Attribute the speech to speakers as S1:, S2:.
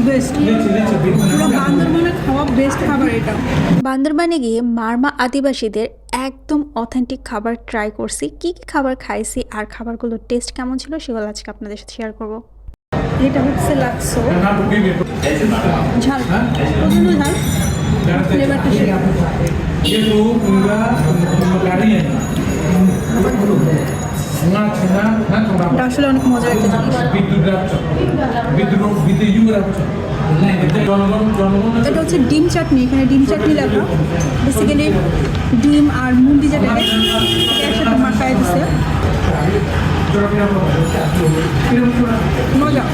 S1: Best পুরো বান্দরবানের খাওয়া বেস্ট খাবার এটা।
S2: বান্দরবানে গিয়ে মারমা আদিবাসীদের একদম অথেন্টিক খাবার ট্রাই করছি। কি কি খাবার খাইছি আর খাবারগুলোর টেস্ট কেমন ছিল সেগুলো আজকে আপনাদের সাথে শেয়ার করব।
S1: এটা হচ্ছে লাক্সো ঝাল, প্রচন্ড ঝাল, ফ্লেভারটা এটা আসলে অনেক মজার একটা জিনিস। এটা হচ্ছে ডিম চাটনি, এখানে ডিম চাটনি লেখা, বেসিক্যালি ডিম আর মুন্ডি যেটা একসাথে মাখায় দিছে, মজা।